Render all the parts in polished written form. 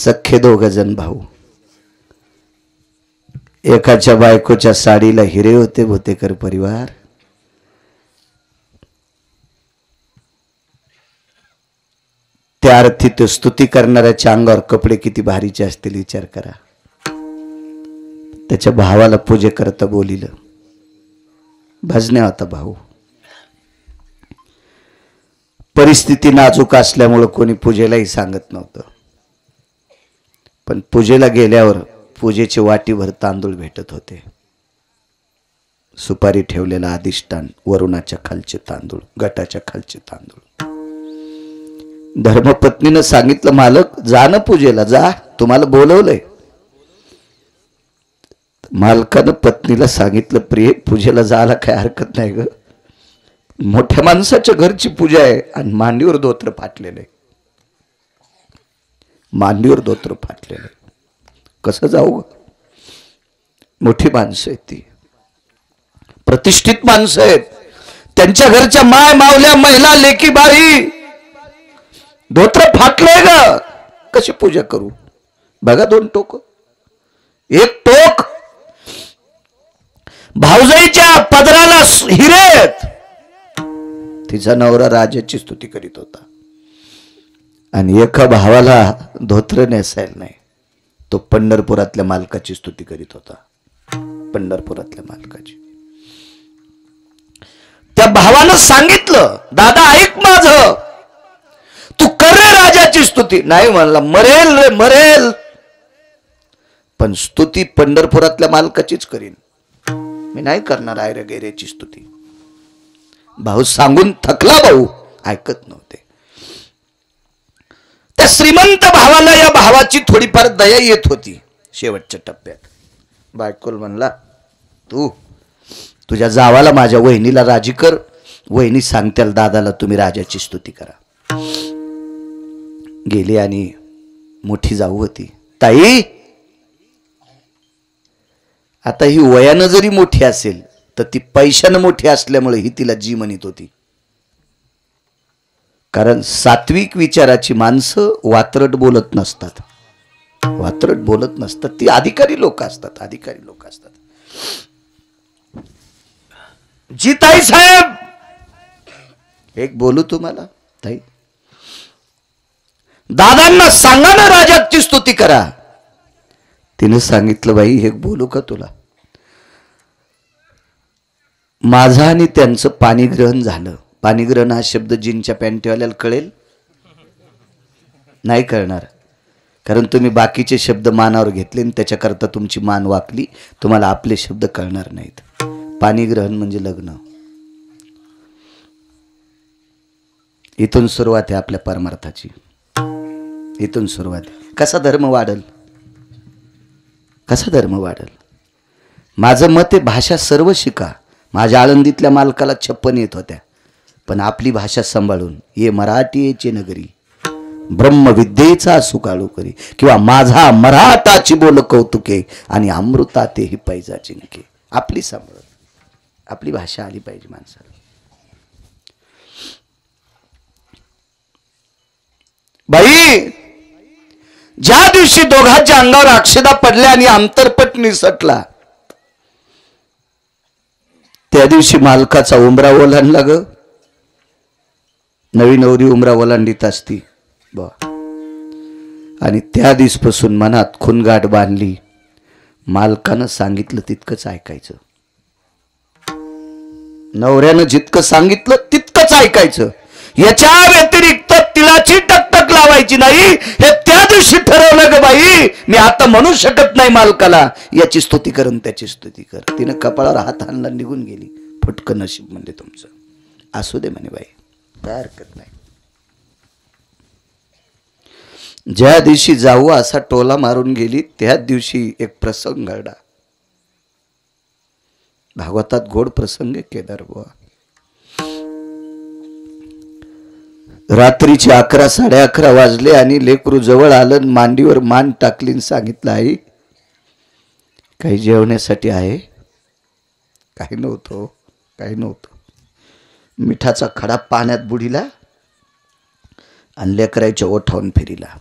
सख्खे दोघजण भाऊ. एकाच्या बायकोच्या साडीला हिरे होते भोतेकर परिवार. त्या अर्थी तो स्तुती करणाऱ्याच्या अंगावर कपडे किती भारीचे असतील विचार करा. त्याच्या भावाला पूजे करता बोलिलं. भजन्या होता भाऊ. परिस्थिती नाजूक असल्यामुळे कोणी पूजेलाही सांगत नव्हतं. पण पूजेला गेल्यावर पूजेचे वाटीभर तांदूळ भेटत होते. सुपारी ठेवलेला अधिष्ठान, वरुणाच्या खालचे तांदूळ, गटाच्या खालचे तांदूळ. धर्मपत्नीनं सांगितलं, मालक जा ना पूजेला, जा, तुम्हाला बोलवलंय. मालकानं पत्नीला सांगितलं, प्रिय पूजेला जायला काय हरकत नाही ग, मोठ्या माणसाच्या घरची पूजा आहे आणि मांडीवर धोत्र फाटलेलं आहे. मांडीवर धोत्र फाटलेलं आहे, कसं जाऊ? मोठी माणसं आहेत, ती प्रतिष्ठित माणसं आहेत. त्यांच्या घरच्या माय मावल्या महिला लेकी बाई, धोत्र फाटलंय ग, कशी पूजा करू? बघा दोन टोक, एक टोक भाऊजाईच्या पदराला हिरेत. तिचा नवरा राजाची स्तुती करीत होता आणि एका भावाला धोत्र नेसायला नाही, तो पंढरपुरातल्या मालकाची स्तुती करीत होता. पंढरपुरातल्या मालकाची. त्या भावानं सांगितलं, दादा ऐक माझं, तू कर रे राजाची स्तुती. नाही म्हणला, मरेल रे मरेल, पण स्तुती पंढरपुरातल्या मालकाचीच करीन, मी नाही करणार आयरे गैरेची स्तुती. भाऊ सांगून थकला, भाऊ ऐकत नव्हते. त्या श्रीमंत भावाला या भावाची थोडीफार दया येत होती. शेवटच्या टप्प्यात बायकोल म्हणला, तू तुझ्या जावाला माझ्या वहिनीला राजी कर, वहिनी सांगत्याल दादाला तुम्ही राजाची स्तुती करा. गेली आणि मोठी जाऊ होती. ताई, आता ही वयानं जरी मोठी असेल तर ती पैशानं मोठी असल्यामुळे ही तिला जी म्हणत होती. कारण सात्विक विचाराची माणसं वात्रट बोलत नसतात, वात्रट बोलत नसतात, ती अधिकारी लोक असतात, अधिकारी लोक असतात. जी ताई साहेब, एक बोलू तुम्हाला ताई, दादांना सांगा ना राजाची स्तुती करा. तिने सांगितलं, बाई एक बोलू का तुला? माझं आणि त्यांचं पाणीग्रहण झालं. पाणीग्रहण हा शब्द जीनच्या पॅन्टीवाल्याला कळेल? नाही कळणार, कारण तुम्ही बाकीचे शब्द मानावर घेतले आणि त्याच्याकरता तुमची मान वाकली, तुम्हाला आपले शब्द कळणार नाहीत. पाणीग्रहण म्हणजे लग्न. इथून सुरुवात आहे आपल्या परमार्थाची, इथून सुरुवात. कसा धर्म वाढल, कसा धर्म वाढल? माझं मत आहे, भाषा सर्व शिका. माझ्या आळंदीतल्या मालकाला 56 येत होत्या, पण आपली भाषा सांभाळून, ये मराठीचे नगरी ब्रह्मविद्येचा सुकाळू करी, किंवा माझा मराठाची बोल कौतुके आणि अमृता तेही पैजा जिंके. आपली सांभाळ, आपली भाषा आली पाहिजे माणसाला. बाई, ज्या दिवशी दोघांच्या अंगावर अक्षदा पडल्या आणि अंतरपट निसटला, त्या दिवशी मालकाचा उमरा ओलांडला ग. नवी नवरी उमरा ओलांडीत असती बा. आणि त्या दिवसपासून मनात खुणगाठ बांधली. मालकानं सांगितलं तितकंच ऐकायचं, नवऱ्यानं जितकं सांगितलं तितकंच ऐकायचं. याच्या व्यतिरिक्त तिलाची टकटक लावायची नाही. हे त्या दिवशी ठरवलं ग बाई, मी आता म्हणू शकत नाही मालकाला याची स्तुती कर त्याची स्तुती कर. तिनं कपाळावर हात आणला, निघून गेली. फुटकं नशीब म्हणजे तुमचं, असू दे म्हणे बाई, काय हरकत नाही. ज्या दिवशी जाऊ असा टोला मारून गेली, त्या दिवशी एक प्रसंग घडला. भागवतात गोड प्रसंग केदार बुवा. रात्रीचे 11 11:30 वाजले आणि लेकरू जवळ आलं, मांडीवर मान टाकली, सांगितलं, आई काही जेवण्यासाठी आहे? काही नव्हतं, काही नव्हतं. मिठाचा खडा पाण्यात बुडीला आणि लेकराच्या ओठावून फिरिला.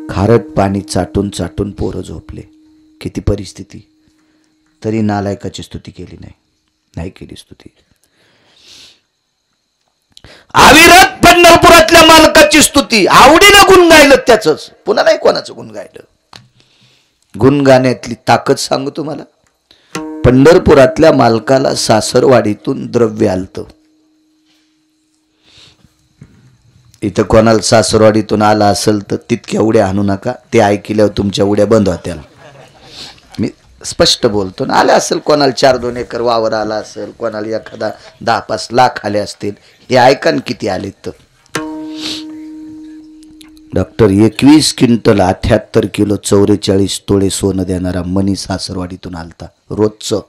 खारट पाणी चाटून चाटून पोरं झोपले. किती परिस्थिती, तरी नालायकाची स्तुती केली नाही. नाही केली स्तुती. अविरत पंढरपुरातल्या मालकाची स्तुती, आवडीनं गुण गायलं त्याचंच, पुन्हा नाही कोणाचं गुण गायलं. गुण गाण्यातली ताकद सांगू तुम्हाला. पंढरपुरातल्या मालकाला सासरवाडीतून द्रव्य आलतं. इथं कोणाला सासरवाडीतून आला असेल तर तितक्या उड्या आणू नका, ते ऐकल्यावर तुमच्या उड्या बंद होत्या. मी स्पष्ट बोलतो ना. आले असेल कोणाला 4-2 एकर वावर आला असेल, कोणाला एखादा 10-5 लाख आले असतील. हे ऐका ना किती आले तर. डॉक्टर 21 क्विंटल 78 किलो 44 तोळे सोनं देणारा मनी सासरवाडीतून आलता रोजचं.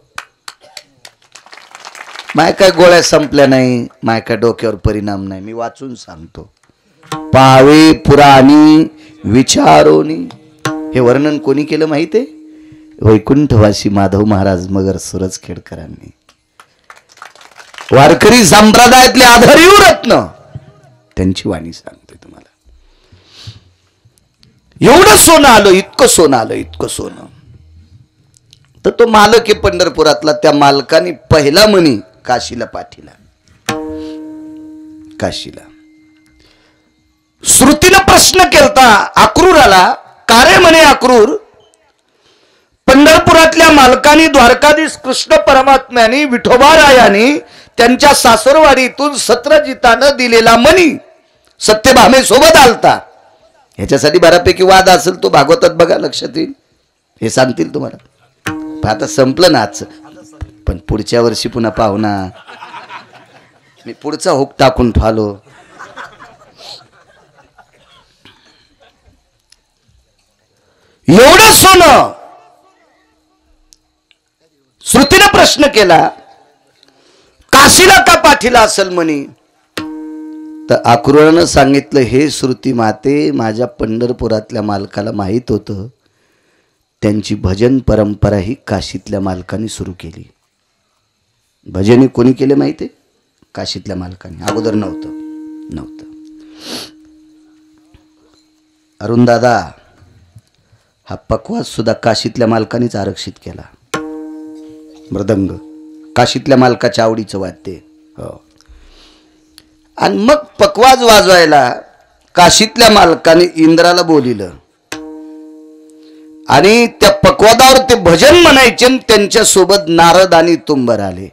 माय काय गोळ्या संपल्या नाही, माय काय डोक्यावर परिणाम नाही. मी वाचून सांगतो. पावे पुराणी विचारोनी, हे वर्णन कोणी केलं माहितीये? वैकुंठवासी माधव महाराज मगर सुरजखेडकरांनी. वारकरी संप्रदायातले आधारीव रत्न त्यांची वाणी सांगतोय तुम्हाला. एवढं सोनं आलं, इतकं सोनं आलं, इतकं सोनं. तर तो मालक आहे पंढरपुरातला, त्या मालकाने पहिला मणी काशीला पाठीला. काशीला श्रुतीनं प्रश्न केलता अक्रूराला, का रे म्हणे अक्रूर, पंढरपुरातल्या मालकानी द्वारकाधीश कृष्ण परमात्म्याने विठोबारायाने त्यांच्या सासरवाडीतून सत्रजितानं दिलेला मणी सत्यभामे सोबत आलता. ह्याच्यासाठी बऱ्यापैकी वाद असेल, तो भागवतात बघा, लक्षात येईल. हे सांगतील तुम्हाला. आता संपलं ना आजचं, पण पुढच्या वर्षी पुन्हा पाहू ना. मी पुढचा हुक टाकून फालो. एवढं सोनं. श्रुतीने प्रश्न केला, काशीला का पाठीला असेल म्हणे. तर अक्रूरानं सांगितलं, हे श्रुती माते, माझ्या पंढरपुरातल्या मालकाला माहित होतं, त्यांची भजन परंपरा ही काशीतल्या मालकाने सुरू केली. भजन कोणी केले माहिती? काशीतल्या मालकाने. अगोदर नव्हतं. अरुण दादा, हा पकवास सुद्धा काशीतल्या मालकानेच आरक्षित केला. मृदंग काशीतल्या मालकाच्या आवडीचं वाद्य. हो. आणि मग पकवाज वाजवायला काशीतल्या मालकाने इंद्राला बोलिलं आणि त्या पकवादावर ते भजन म्हणायचे. त्यांच्या सोबत नारद आणि तुंबर आले.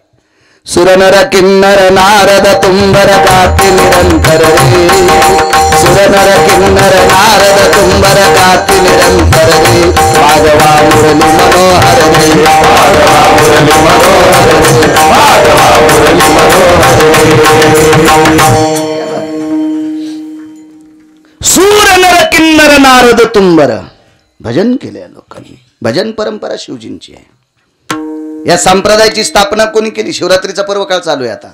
सुरनर किन्नर नारद तुंबर गाते निरंतर रे, सुरनर किन्नर नारद तुंबर गाते निरंतर रे, माधवा मुरली मनोहर रे, माधवा मुरली मनोहर रे, माधवा मुरली मनोहर रे. सुरनर किन्नर नारद तुंबर भजन केले लोकांनी. भजन परंपरा शिवजींची आहे. या संप्रदायाची स्थापना कोणी केली? शिवरात्रीचा पर्व काळ चालू आहे आता.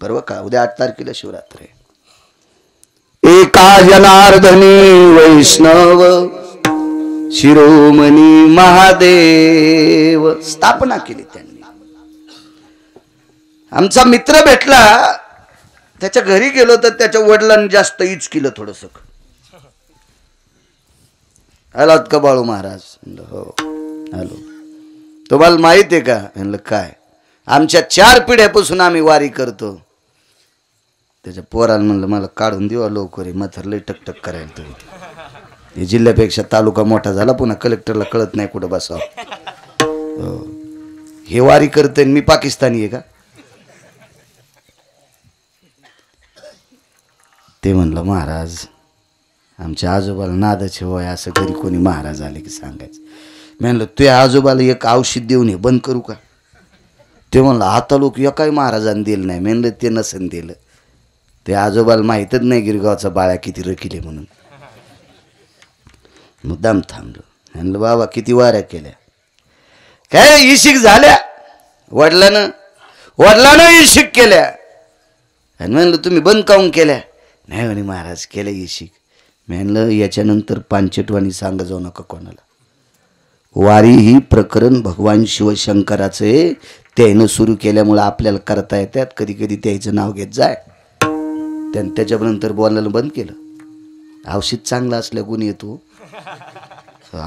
पर्व काळ उद्या 8 तारखेला शिवरात्री. एका जनार्दनी वैष्णव शिरोमणी महादेव स्थापना केली त्यांनी. आमचा मित्र भेटला, त्याच्या घरी गेलो तर त्याच्या वडिलांनी जास्त इच केलं थोडस. आलात का बाळू महाराज? हो हॅलो. तुम्हाला माहित आहे का? म्हणलं काय? आमच्या 4 पिढ्यापासून आम्ही वारी करतो. त्याच्या पोराला म्हणलं मला काढून देऊ लवकर, मथर लय टकटक करायला. तुम्ही हे जिल्ह्यापेक्षा तालुका मोठा झाला, पुन्हा कलेक्टरला कळत नाही कुठं बसावं. हे वारी करते, मी पाकिस्तानी आहे का? ते म्हणलं महाराज आमच्या आजोबाला नादाचे वय, असं घरी कोणी महाराज आले की सांगायचं. मी म्हणलं तुझ्या आजोबाला एक औषध देऊन हे बंद करू का? ते म्हणलं आता लोक एकाही महाराजांनी दिलं नाही. म्हणलं ते नसन दिलं. ते आजोबाला माहीतच नाही गिरगावचा बाळ्या किती रकिले म्हणून. मुद्दाम थांबलो. म्हणलं बाबा किती वाऱ्या केल्या, काय इशिक झाल्या, वडिलानं इशिक केल्या. आणि म्हणलं तुम्ही बंद काऊन केल्या? नाही म्हणे महाराज केल्या इशिक. म्हणलं याच्यानंतर पांचटवाणी सांग जाऊ नका कोणाला. वारी ही प्रकरण भगवान शिवशंकराचं आहे. त्यानं सुरू केल्यामुळं आपल्याला करता येतात. कधी कधी त्याचं नाव घेत जाय. त्याच्यानंतर बोलायला बंद केलं. औषध चांगलं असल्या गुण येतो.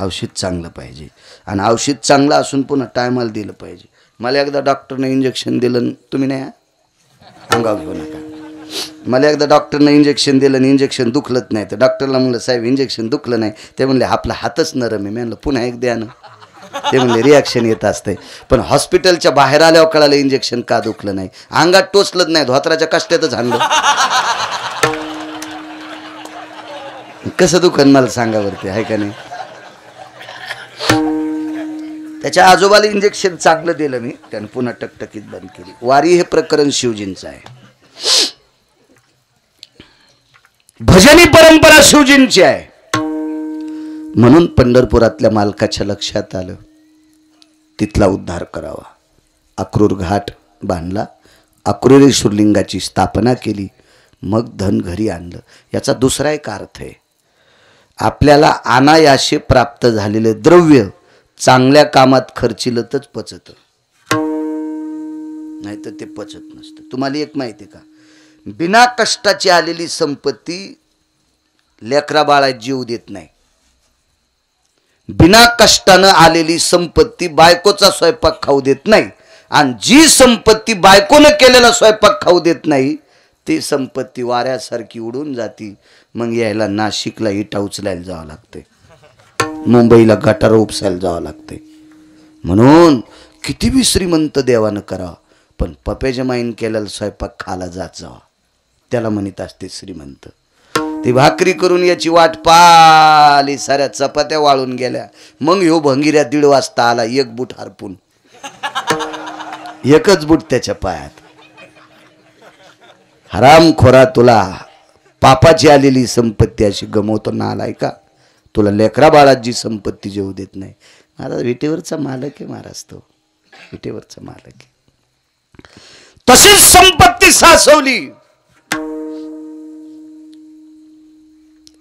औषध चांगलं पाहिजे आणि औषध चांगलं असून पुन्हा टायमाला दिलं पाहिजे. मला एकदा डॉक्टरने इंजेक्शन दिलं, तुम्ही नाही अंगावर घेऊ नका. मला एकदा डॉक्टरनं इंजेक्शन दिलं आणि इंजेक्शन दुखलंच नाही. तर डॉक्टरला म्हणलं साहेब इंजेक्शन दुखलं नाही. ते म्हणले आपला हातच नरम आहे. मी म्हणलं पुन्हा एक द्या ना. ते म्हणले रिॲक्शन येत असते. पण हॉस्पिटलच्या बाहेर आल्यावर कळालं इंजेक्शन का दुखलं नाही. अंगात टोचलंच नाही, धोत्राच्या कष्टातच हाणलं. कसं दुखन मला सांगा वरती, आहे का नाही. त्याच्या आजोबाला इंजेक्शन चांगलं दिलं मी, त्यानं पुन्हा टकटकीत बंद केली. वारी हे प्रकरण शिवजींचं आहे. भजनी परंपरा शिवजींची आहे. म्हणून पंढरपुरातल्या मालकाच्या लक्षात आलं तिथला उद्धार करावा. अक्रूर घाट बांधला, अक्रूरेश्वर लिंगाची स्थापना केली, मग धन घरी आणलं. याचा दुसरा एक अर्थ आहे, आपल्याला अनायासे प्राप्त झालेले द्रव्य चांगल्या कामात खर्चिलं तरच पचत, नाही तर ते पचत नसतं. तुम्हाला एक माहिती आहे का, बिना कष्टाची आलेली संपत्ती लेकरा बाळा जीव देत नाही. बिना कष्टानं आलेली संपत्ती बायकोचा स्वयंपाक खाऊ देत नाही. आणि जी संपत्ती बायकोनं केलेला स्वयंपाक खाऊ देत नाही ती संपत्ती वाऱ्यासारखी उडून जाती. मग यायला नाशिकला इटा उचलायला जावं लागते, मुंबईला गटार उपसायला जावं लागते. म्हणून किती बी श्रीमंत देवानं करावं, पण पप्याच्या माईन केलेला स्वयंपाक खाला जात जावा, त्याला म्हणत असते श्रीमंत. ती भाकरी करून याची वाट पाली, साऱ्या चपात्या वाळून गेल्या. मग ह्यो भंगिऱ्या 1:30 वाजता आला, एक बूट हरपून, एकच बूट त्याच्या पायात. हरामखोरा, तुला पापाची आलेली संपत्ती अशी गमवतो ना, आलाय का. तुला लेकरा बाळात जी संपत्ती जेवू देत नाही. महाराज विटेवरचा मालक आहे महाराज, तो विटेवरचा मालक आहे. तशीच संपत्ती सासवली.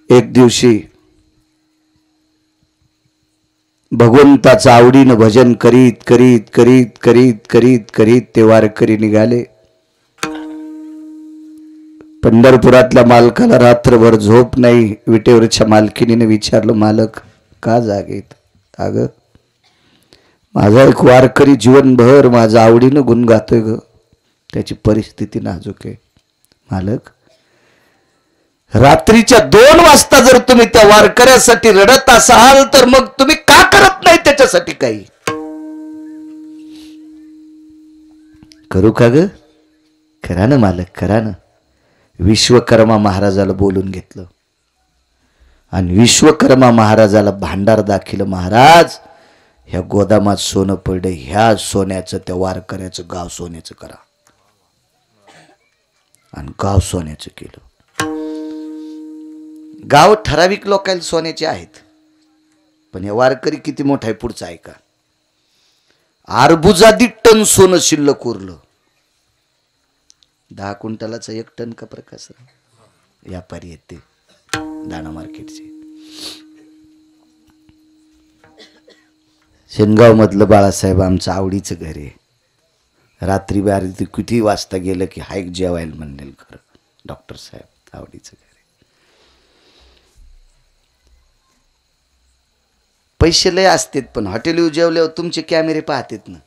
एक दिवशी भगवंताचं आवडीनं भजन करीत करीत करीत करीत करीत करीत ते वारकरी निघाले. पंढरपुरातल्या मालकाला रात्रभर झोप नाही. विटेवरच्या मालकिनीने विचारलं, मालक का जागेत. अगं माझा एक वारकरी जीवनभर माझं आवडीनं गुण गातोय ग, त्याची परिस्थिती नाजूक आहे. मालक रात्रीच्या 2 वाजता जर तुम्ही त्या वारकऱ्यासाठी रडत असाल तर मग तुम्ही का करत नाही त्याच्यासाठी काही. करू का ग. करा ना मालक, करा ना. विश्वकर्मा महाराजाला बोलून घेतलं आणि विश्वकर्मा महाराजाला भांडार दाखिलं. महाराज ह्या गोदामात सोनं पडलं, ह्या सोन्याचं त्या वारकऱ्याचं गाव सोन्याचं करा. आणि गाव सोन्याचं केलं. गाव ठराविक लोकांना सोन्याचे आहेत, पण हे वारकरी किती मोठा आहे पुढचा ऐका. अर्बुजादी टन सोनं शिल्लक उरलं. 10 क्विंटलाचा 1 टन का प्रकाश व्यापारी येते दाणा मार्केटचे. शेनगाव मधलं बाळासाहेब आमचं आवडीचं घर आहे. रात्री बारी किती वाजता गेलं की हायक जेवायला म्हणलेलं खरं डॉक्टर साहेब आवडीचं घर आहे. पैसे लय असतात, पण हॉटेल जेवल्यावर तुमचे कॅमेरे पाहतात ना,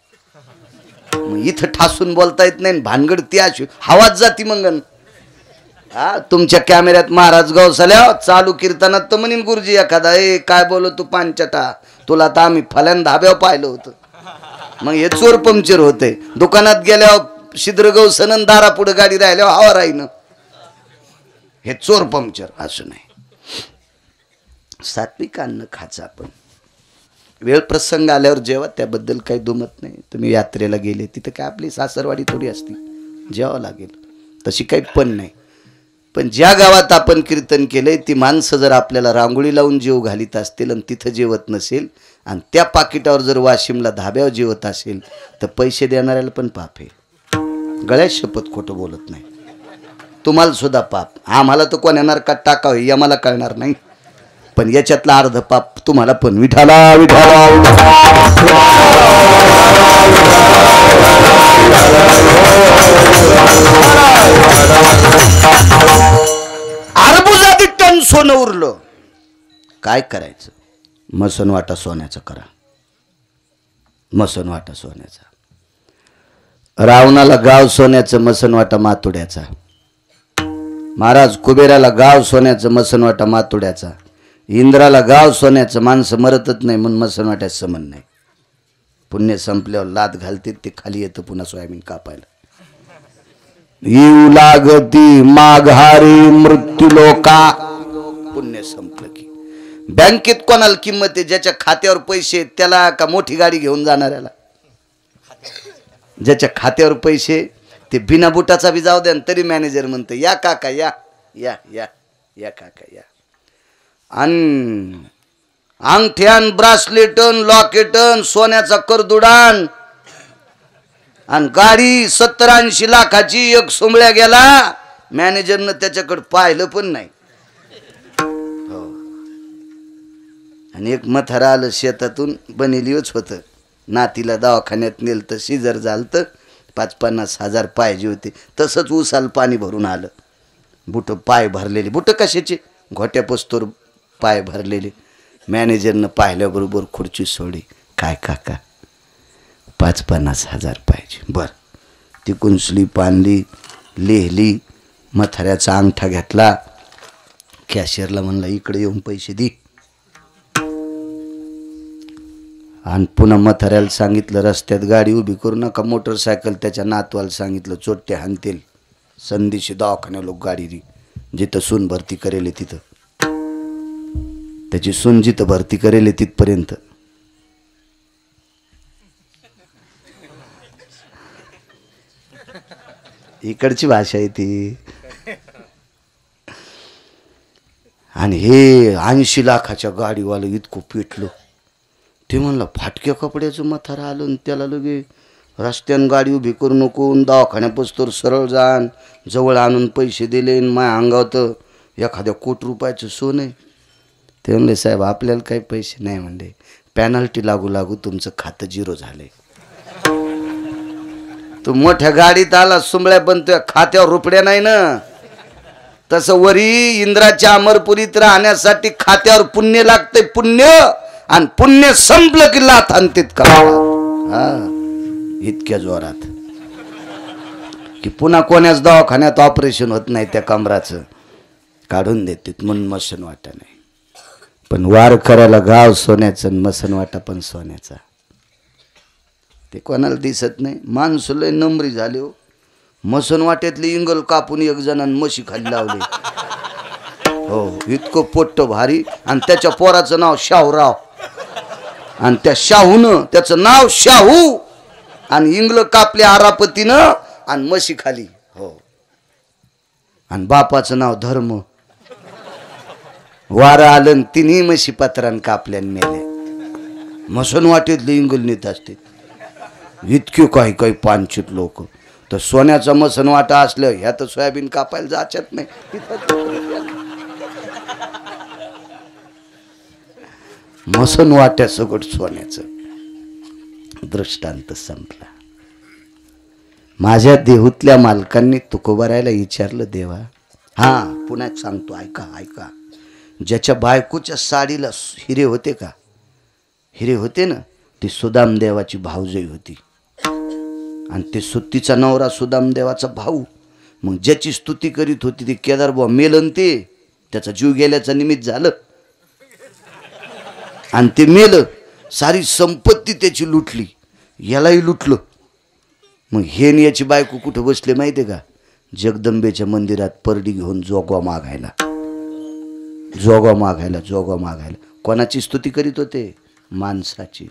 मग इथं ठासून बोलता येत नाही. भानगड ती अशी हवाच जाती मंगन. तुमच्या कॅमेऱ्यात महाराज गवसल्या चालू कीर्तनात तर म्हणीन गुरुजी एखादा, ए काय बोलो तू पांचटा, तुला तर आम्ही फल्यान धाब्यावर पाहिलं होतं. मग हे चोर पंक्चर होते. दुकानात गेल्यावर शिद्र गवसन दारा पुढे गाडी राहिल्यावर हवा राहीन, हे चोर पंक्चर असं नाही. सात्विक अन्न खायचं आपण. वेळ प्रसंग आल्यावर जेव्हा त्याबद्दल काही दुमत नाही. तुम्ही यात्रेला गेले तिथं काय आपली सासरवाडी थोडी असती, जेवावं लागेल, तशी काही पण नाही. पण ज्या गावात आपण कीर्तन केलंय ती माणसं जर आपल्याला रांगोळी लावून जेव घालीत असतील आणि तिथं जेवत नसेल आणि त्या पाकिटावर जर वाशिमला धाब्यावर जेवत असेल तर पैसे देणाऱ्याला पण पाप आहे. गळ्यात शपथ खोटं बोलत नाही. तुम्हाला सुद्धा पाप. आम्हाला तर कोण्या नरकात टाकावं हे आम्हाला कळणार नाही, पण याच्यातला अर्ध पाप तुम्हाला पण. विठाला विठाला अर्बुजादी टन सोनं उरलं, काय करायचं? मसनवाटा सोन्याचा करा, मसनवाटा सोन्याचा. रावणाला गाव सोन्याचं, मसनवाटा मातुड्याचा. महाराज कुबेराला गाव सोन्याचं, मसनवाटा मातुड्याचा. इंद्राला गाव सोन्याचं, माणसं मरतच नाही म्हणून मसनवाट्यात समन नाही. पुण्य संपल्यावर लात घालते ते खाली येतं पुन्हा सोयाबीन कापायला. येऊ लागती माघारी मृत्यू लोका. पुण्य संपलं की बँकेत कोणाला किंमत आहे? ज्याच्या खात्यावर पैसे त्याला, का मोठी गाडी घेऊन जाणाऱ्याला? ज्याच्या खात्यावर पैसे ते बिना बुटाचा बी जाऊ द्या तरी मॅनेजर म्हणतं या काका या या या या काका या. आणि अंगठ्यान, ब्रासलेटन, लॉकेटन, सोन्याचा करदुडान आणि गाडी 70-80 लाखाची, एक सोमळ्या गेला. मॅनेजरनं त्याच्याकडे पाहिलं पण नाही. हो. आणि एक मथारा आलं शेतातून, बनेलीच होतं. नातीला दवाखान्यात नेलं तर सिजर झालं, 50-50 हजार पाहिजे होते. तसंच उसाल पाणी भरून आलं. बुट पाय भरलेले, बुट कशाचे? घोट्या पस्तोर पाय भरलेले. मॅनेजरनं पाहिल्याबरोबर खुर्ची सोडली. काय काका 50-50 हजार पाहिजे. बरं, ती कुंचली पाणली, लिहिली, मथाऱ्याचा अंगठा घेतला. कॅशियरला म्हणला इकडे येऊन पैसे दे. आणि पुन्हा मथाऱ्याला सांगितलं रस्त्यात गाडी उभी करू नका, मोटरसायकल त्याच्या नातवाला सांगितलं चोट्टे हाणतील. संधीशी दवाखान्या लोक गाडी दी, जिथं सून भरती करेल तिथं, त्याची सून जिथं भरती करेल तिथपर्यंत. इकडची भाषा आहे ती. आणि हे 80 लाखाच्या गाडीवालं इतकं पेटलं. ते म्हणलं फाटक्या कपड्याचं मथारा आलं, त्याला लगे रस्त्यानं गाडी उभी करू नको, दवाखान्यापासून सरळ जाण, जवळ आणून पैसे दिले. माय अंगावत एखाद्या कोटी रुपयाचं सोनं आहे. ते म्हणले साहेब आपल्याला काही पैसे नाही. म्हणले पॅनल्टी लागू लागू तुमचं खातं 0 झालंय. तू मोठ्या गाडीत आला सुंबळ्या, पण तुझ्या खात्यावर रुपड्या नाही ना. तसं वरी इंद्राच्या अमरपुरीत राहण्यासाठी खात्यावर पुण्य लागतंय, पुण्य. आणि पुण्य संपलं की लाथ आणतेत का. हा, इतक्या जोरात की पुन्हा कोण्याच दवाखान्यात ऑपरेशन होत नाही त्या कमराचं, काढून देतात म्हणून मसनवाटा नाही. पण वार करायला गाव सोन्याचं, मसनवाटा पण सोन्याचा. ते कोणाला दिसत नाही. माणसं लय नंबरी झाले हो. मसनवाट्यातली इंगल कापून एक जणांनी म्हशी खाली लावली. हो, इतकं पोट्ट भारी. आणि त्याच्या पोराचं नाव शाहूराव, आणि त्या शाहूनं त्याचं नाव शाहू, आणि इंगल कापले आरापतीनं आणि म्हशी खाली. हो, आणि बापाचं नाव धर्म. वारं आलं तिन्ही म्हशी पत्रान कापल्यान मेले. मसनवाटेतले इंगल नेत असते इतके काही काही पानचित लोक. तर सोन्याचा मसनवाटा असलं ह्या तर सोयाबीन कापायला जाचत नाही. मसनवाट्या सगळं सोन्याचं. दृष्टांत संपला. माझ्या देहूतल्या मालकांनी तुकोबारायला विचारलं, देवा हा पुण्यात सांगतो ऐका ऐका, ज्याच्या बायकोच्या साडीला हिरे होते का, हिरे होते ना, ती सुदामदेवाची भाऊजई होती. आणि ते सुत्तीचा नवरा सुदामदेवाचा भाऊ. मग ज्याची स्तुती करीत होती ते केदारबुवा मेलन, ते त्याचा जीव गेल्याचा निमित्त झालं. आणि ते मेलं, सारी संपत्ती त्याची लुटली, यालाही लुटलं. मग हे याची बायको कुठं बसले माहिती आहे का? जगदंबेच्या मंदिरात परडी घेऊन जोगवा मागायला, जोगवा मागायला, जोगवा मागायला. कोणाची स्तुती करीत होते? माणसाची.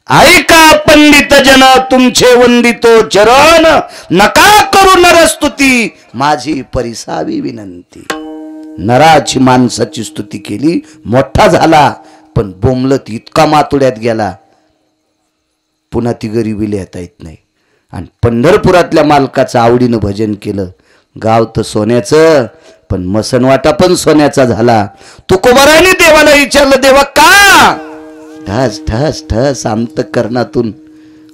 ऐका पंडित जन तुमचे वंदितो चरण, नका करू नरस्तुती माझी परिसावी विनंती. नराची माणसाची स्तुती केली, मोठा झाला, पण बोंबलत इतका मातुड्यात गेला, पुन्हा ती गरिबी लिहिता येत नाही. आणि पंढरपुरातल्या मालकाचं आवडीनं भजन केलं. गाव तर सोन्याचं, पण मसनवाटा पण सोन्याचा झाला. तुकोबाराने देवाला विचारलं, देवा का? ठस ठस ठस अंतःकरणातून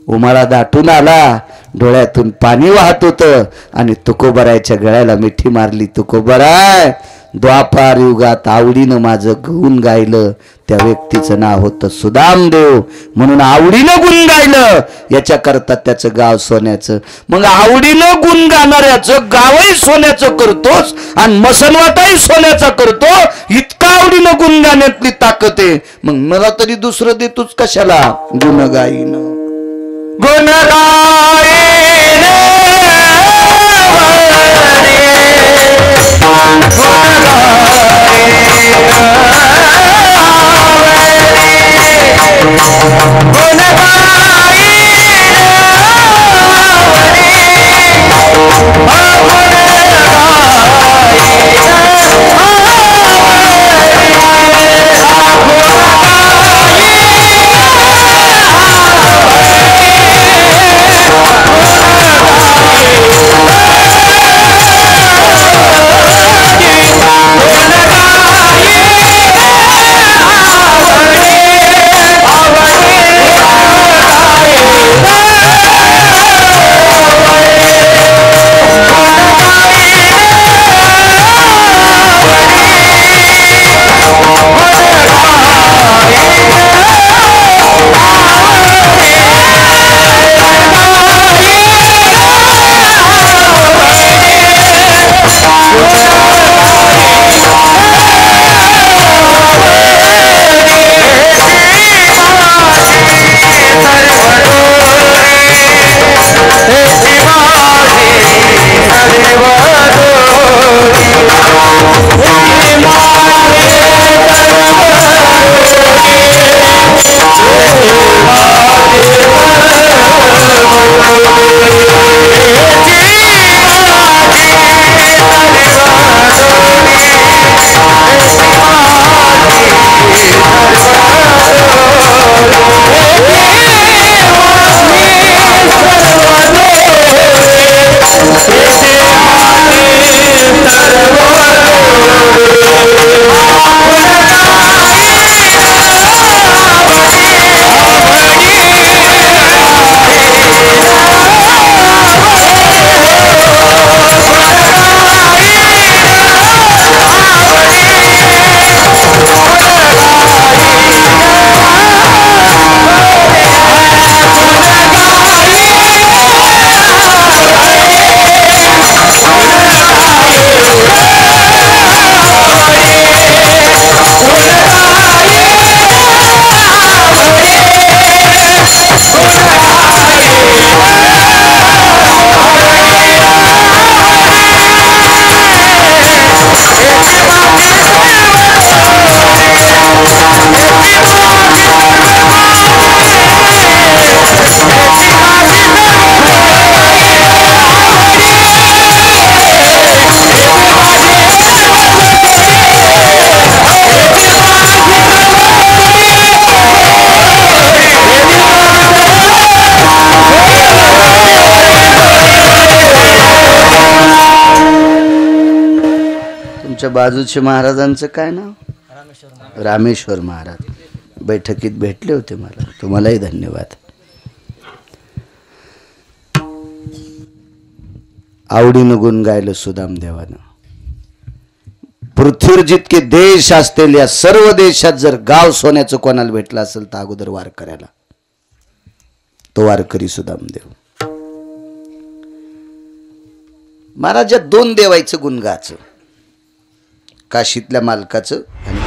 उमाळा दाटून आला, डोळ्यातून पाणी वाहत होतं. आणि तुकोबारायच्या गळ्याला मिठी मारली. तुकोबाराय द्वापार युगात आवडीनं माझं गुण गायलं त्या व्यक्तीचं नाव होतं सुदामदेव, म्हणून आवडीनं गुण गायलं याच्याकरता त्याचं गाव सोन्याचं. मग आवडीनं गुण गाणाऱ्याचं गावही सोन्याचं करतोस आणि मसनवाटाही सोन्याचा करतो, इतका आवडीनं गुण गाण्यातली ताकद आहे. मग मला तरी दुसरं देतोच कशाला? गुण गाईन गुण बाजूचे महाराजांचं काय नाव? रामेश्वर महाराज. बैठकीत भेटले होते मला. तुम्हालाही धन्यवाद. आवडीनं गुण गायलं सुदामदेवानं. पृथ्वीवर जितके देश असतील या सर्व देशात जर गाव सोन्याचं कोणाला भेटलं असेल तर अगोदर वारकऱ्याला. तो वारकरी सुदामदेव. महाराज दोन देवायचं गुण गाचं, काशीतल्या मालकाचं आणि